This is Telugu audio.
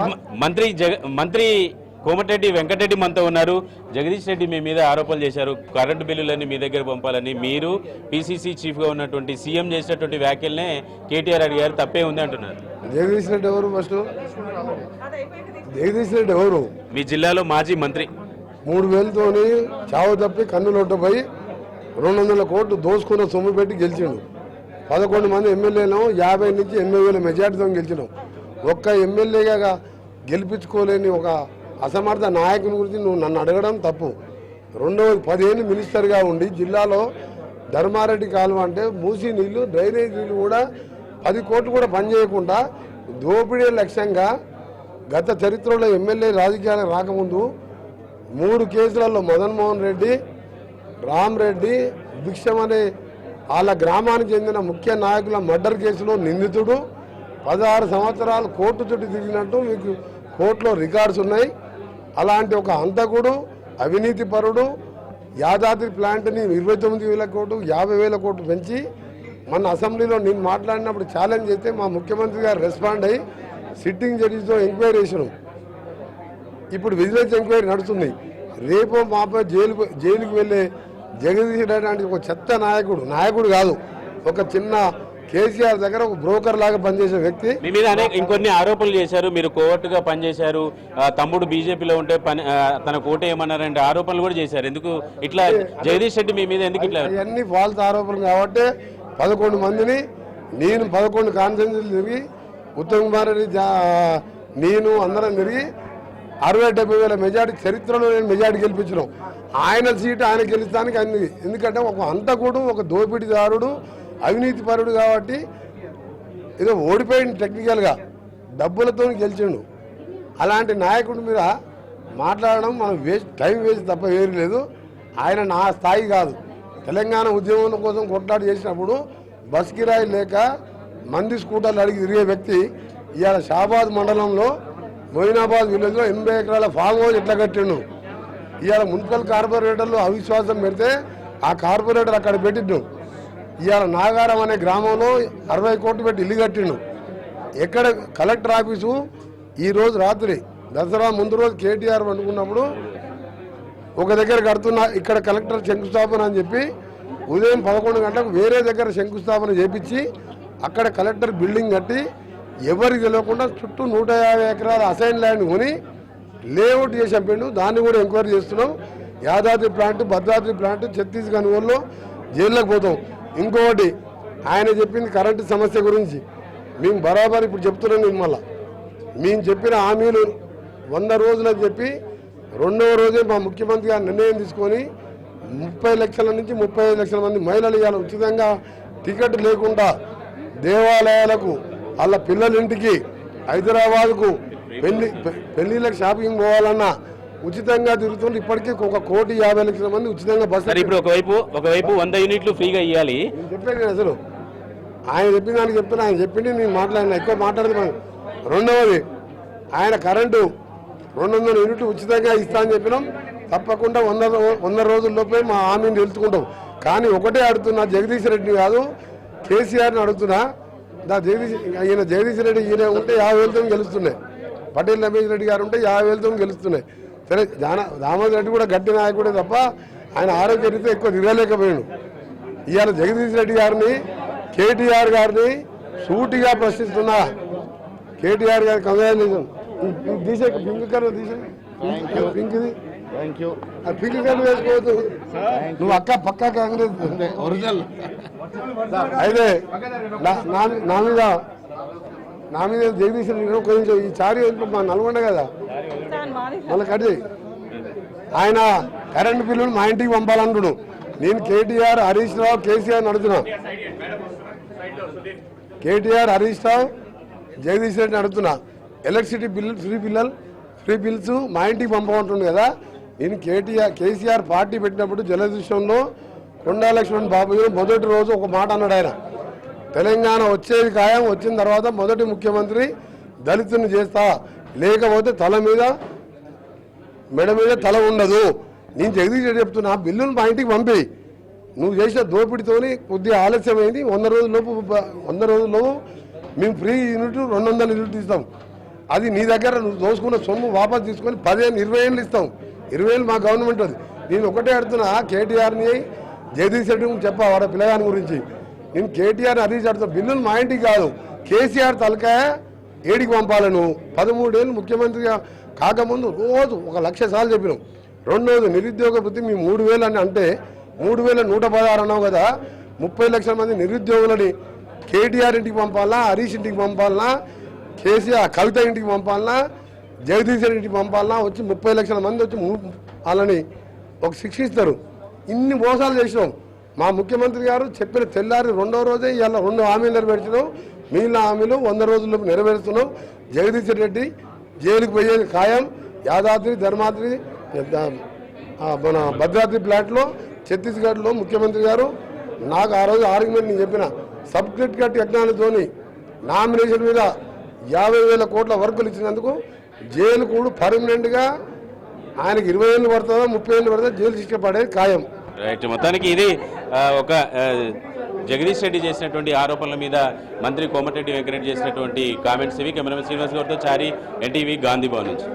మంత్రి కోమటిరెడ్డి వెంకటరెడ్డి మనతో ఉన్నారు. జగదీష్ రెడ్డి మీ మీద ఆరోపణలు చేశారు. కరెంటు బిల్లులన్నీ మీ దగ్గర పంపాలని. మీరు పీసీసీ చీఫ్గా ఉన్నటువంటి సీఎం చేసినటువంటి వ్యాఖ్యలనే కేటీఆర్ అడిగారు, తప్పే ఉంది అంటున్నారు. జగదీష్ రెడ్డి ఎవరు? ఫస్ట్ జగదీష్ రెడ్డి ఎవరు? మీ జిల్లాలో మాజీ మంత్రి. 3,000తోని చావు తప్పి కన్నులొట్టపోయి 200 కోట్లు దోసుకున్న సొమ్ము పెట్టి గెలిచిండు. 11 మంది ఎమ్మెల్యేలను 50 నుంచి 80,000 మెజార్టీతో గెలిచినాం. ఒక్క ఎమ్మెల్యేగా గెలిపించుకోలేని ఒక అసమర్థ నాయకుని గురించి నువ్వు నన్ను అడగడం తప్పు. రెండవది, 10 ఏళ్ళు మినిస్టర్గా ఉండి జిల్లాలో ధర్మారెడ్డి కాలువ అంటే మూసీ నీళ్లు, డ్రైనేజ్ నీళ్లు కూడా 10 కోట్లు కూడా పనిచేయకుండా దోపిడీ లక్ష్యంగా గత చరిత్రలో ఎమ్మెల్యే రాజకీయాలకు రాకముందు 3 కేసులలో మదన్ మోహన్ రెడ్డి, రామరెడ్డి, భిక్షం అనే వాళ్ళ గ్రామానికి చెందిన ముఖ్య నాయకుల మర్డర్ కేసులో నిందితుడు 16 సంవత్సరాలు కోర్టు చుట్టూ తిరిగినట్టు మీకు కోర్టులో రికార్డ్స్ ఉన్నాయి. అలాంటి ఒక హంతకుడు, అవినీతి పరుడు యాదాద్రి ప్లాంట్ని 29,000 కోట్లు 50,000 కోట్లు పెంచి మన అసెంబ్లీలో నేను మాట్లాడినప్పుడు ఛాలెంజ్ చేస్తే మా ముఖ్యమంత్రి గారు రెస్పాండ్ అయ్యి సిట్టింగ్ జడ్జితో ఎంక్వైరీ చేసినాం. ఇప్పుడు విజిలెన్స్ ఎంక్వైరీ నడుస్తుంది. రేపు మాపై జైలుకు వెళ్ళే జగదీష్ రెడ్డి లాంటి ఒక చెత్త నాయకుడు కాదు, ఒక చిన్న కేసీఆర్ దగ్గర ఒక బ్రోకర్ లాగా పనిచేసే వ్యక్తి. మీ మీద ఇంకొన్ని ఆరోపణలు చేశారు. మీరు కోవర్టుగా పనిచేశారు, తమ్ముడు బీజేపీలో ఉంటే తన కోట ఏమన్నారంటే ఆరోపణలు కూడా చేశారు. ఎందుకు ఇట్లా జగదీష్ రెడ్డి మీ మీద ఎందుకు ఇట్లా? అన్ని ఫాల్స్ ఆరోపణలు కాబట్టి 11 మందిని నేను 11 కాన్ఫరెన్స్లు తిరిగి ఉత్తమ్ కుమార్ రెడ్డి నేను అందరం తిరిగి 60-70,000 మెజార్టీ చరిత్రలో నేను మెజార్టీ గెలిపించినాం. ఆయన సీటు ఆయన గెలుస్తానికి అన్ని. ఎందుకంటే ఒక హంతకుడు, ఒక దోపిడీదారుడు, అవినీతి పరుడు కాబట్టి ఏదో ఓడిపోయింది టెక్నికల్గా, డబ్బులతో గెలిచిండు. అలాంటి నాయకుడి మీద మాట్లాడడం మనం టైం వేస్ట్ తప్ప వేరు లేదు. ఆయన నా స్థాయి కాదు. తెలంగాణ ఉద్యమం కోసం కొట్లాట చేసినప్పుడు బస్ కిరాయి లేక మంది స్కూటర్లు అడిగి తిరిగే వ్యక్తి ఇవాళ షాబాద్ మండలంలో మొయినాబాద్ విలేజ్లో 80 ఎకరాల ఫామ్ హౌస్ ఎట్లా కట్టిండు. ఇవాళ మున్సిపల్ కార్పొరేటర్లు అవిశ్వాసం పెడితే ఆ కార్పొరేటర్ అక్కడ పెట్టిండు. ఇవాళ నాగారం అనే గ్రామంలో 60 కోట్లు పెట్టి ఇల్లు కట్టిండు. ఎక్కడ కలెక్టర్ ఆఫీసు ఈరోజు రాత్రి దసరా ముందు రోజు కేటీఆర్ అనుకున్నప్పుడు ఒక దగ్గర కడుతున్నా, ఇక్కడ కలెక్టర్ శంకుస్థాపన అని చెప్పి ఉదయం 11 గంటలకు వేరే దగ్గర శంకుస్థాపన చేపించి అక్కడ కలెక్టర్ బిల్డింగ్ కట్టి ఎవరికి తెలియకుండా చుట్టూ 150 ఎకరాల అసైన్ ల్యాండ్ కొని లేఅవుట్ చేసి చంపిండు. దాన్ని కూడా ఎంక్వైరీ చేస్తున్నాం. యాదాద్రి ప్లాంట్, భద్రాద్రి ప్లాంట్, ఛత్తీస్గఢ్ ఊళ్ళో జైల్లోకి పోతాం. ఇంకొకటి, ఆయన చెప్పింది కరెంటు సమస్య గురించి మేము బరాబర్ ఇప్పుడు చెప్తున్నాం. నేను మళ్ళా మేము చెప్పిన హామీలు 100 రోజులని చెప్పి 2వ రోజే మా ముఖ్యమంత్రి గారు నిర్ణయం తీసుకొని 30 లక్షల నుంచి 35 లక్షల మంది మహిళలు ఇవాళ ఉచితంగా టికెట్ లేకుండా దేవాలయాలకు, వాళ్ళ పిల్లల ఇంటికి, హైదరాబాద్కు పెళ్లిళ్ళకి షాపింగ్ పోవాలన్నా ఉచితంగా తిరుగుతుంటే ఇప్పటికీ 1,50,00,000 మంది ఉచితంగా బస్సు. ఇప్పుడు ఒకవైపు 100 యూనిట్లు ఫ్రీగా ఇవ్వాలి. నేను చెప్పాను కదా, అసలు ఆయన చెప్పిన దానికి చెప్తున్నా. ఆయన చెప్పింది నేను మాట్లాడినా, ఎక్కువ మాట్లాడుతున్నాను. రెండవది, ఆయన కరెంటు 200 యూనిట్లు ఉచితంగా ఇస్తా అని చెప్పినాం. తప్పకుండా 100 రోజుల్లోపే మా హామీని తెలుసుకుంటాం. కానీ ఒకటే అడుగుతున్నా, జగదీష్ రెడ్డి కాదు కేసీఆర్ని అడుగుతున్నా. జగదీష్ రెడ్డి ఈయన ఉంటే 50,000తో గెలుస్తున్నాయి. పటేల్ రమేష్ రెడ్డి గారు ఉంటే 50,000తో గెలుస్తున్నాయి. సరే, దామోదర్ రెడ్డి కూడా గట్టి నాయకుడే తప్ప ఆయన ఆరోగ్య రీతిలో ఎక్కువ తిరగలేకపోయాడు. ఇవాళ జగదీష్ రెడ్డి గారిని, కేటీఆర్ గారిని సూటిగా ప్రశ్నిస్తున్నా. కేటీఆర్ గారి కంగ్రాచులేషన్. తీసే పింక్ కలర్ తీసే, పింక్ది పింక్ కలర్ వేసుకోవద్దు. నువ్వు పక్కా కాంగ్రెస్ ఒరిజినల్. అయితే నా మీద జగదీష్ రెడ్డి కొంచెం ఈ చారి మా నల్గొండ కదా మళ్ళీ కట్ చేయి. ఆయన కరెంటు బిల్లులు మా ఇంటికి పంపాలంటుడు. నేను కేటీఆర్, హరీష్ రావు, కేసీఆర్ అడుగుతున్నా. కేటీఆర్, హరీష్ రావు, జగదీష్ రెడ్డిని అడుగుతున్నా. ఎలక్ట్రిసిటీ బిల్లు ఫ్రీ బిల్స్ మా ఇంటికి పంపమంటుంది కదా. నేను కేసీఆర్ పార్టీ పెట్టినప్పుడు జలదృశ్యంలో కొండా లక్ష్మణ్ బాబు మొదటి రోజు ఒక మాట అన్నాడు. ఆయన తెలంగాణ వచ్చేది ఖాయం, వచ్చిన తర్వాత మొదటి ముఖ్యమంత్రి దళితుని చేస్తా, లేకపోతే మెడ మీద తల ఉండదు. నేను జగదీష్ రెడ్డి చెప్తున్నా, బిల్లును మా ఇంటికి పంపి. నువ్వు చేసిన దోపిడితోని కొద్దిగా ఆలస్యమైంది. 100 రోజుల్లోపు మేము ఫ్రీ యూనిట్ 200 యూనిట్లు ఇస్తాం. అది నీ దగ్గర నువ్వు దోసుకున్న సొమ్ము వాపస్ తీసుకొని 10 20 ఏళ్ళు ఇస్తాం. 20 ఏళ్ళు మా గవర్నమెంట్ అది. నేను ఒకటే అడుగుతున్నా, కేటీఆర్ని జగదీష్ రెడ్డి చెప్పా వాడ పిల్లగాని గురించి. నేను కేటీఆర్ అది అడుగుతా, బిల్లులు మా ఇంటికి కాదు, కేసీఆర్ తలకాయ ఏడికి పంపాలను. 13 ఏళ్ళు ముఖ్యమంత్రిగా కాకముందు రోజు 1,00,000 సార్లు చెప్పినాం. రెండోది నిరుద్యోగ వృత్తి మీ 3,000 అని అంటే 3,116 అన్నావు కదా, 30 లక్షల మంది నిరుద్యోగులని కేటీఆర్ ఇంటికి పంపాలనా, హరీష్ ఇంటికి పంపాలనా, కేసీఆర్ కవిత ఇంటికి పంపాలనా, జగదీష్ ఇంటికి పంపాలనా? వచ్చి 30 లక్షల మంది వచ్చి వాళ్ళని ఒక శిక్ష ఇస్తారు. ఇన్ని మోసాలు చేసినాం. మా ముఖ్యమంత్రి గారు చెప్పిన తెల్లారి 2వ రోజే ఇలా 2 హామీలు నెరవేర్చినాం. మిగిలిన హామీలు 100 రోజుల్లో నెరవేరుస్తున్నాం. జగదీష్ రెడ్డి జైలుకు పోయేది ఖాయం. యాదాద్రి ధర్మాద్రి మన భద్రాద్రి ప్లాట్లో ఛత్తీస్గఢ్లో ముఖ్యమంత్రి గారు నాకు ఆ రోజు ఆర్గ్యుమెంట్ నేను చెప్పిన, సబ్క్రిటికల్ టెక్నాలజీతోని నామినేషన్ మీద 50,000 కోట్ల వర్కులు ఇచ్చినందుకు జైలు కూడా పర్మనెంట్గా ఆయనకి 20 ఏళ్ళు పడుతుందో 30 ఏళ్ళు పడుతుందో జైలు శిక్ష పడేది ఖాయం. రైట్, మొత్తానికి ఇది ఒక జగదీష్ రెడ్డి చేసినటువంటి ఆరోపణల మీద మంత్రి కోమటిరెడ్డి వెంకటరెడ్డి చేసినటువంటి కామెంట్స్ ఇవి. కెమెరామెన్ శ్రీనివాస్ గౌడ్తో చారి, ఎన్టీవీ, గాంధీ భవన్ నుంచి.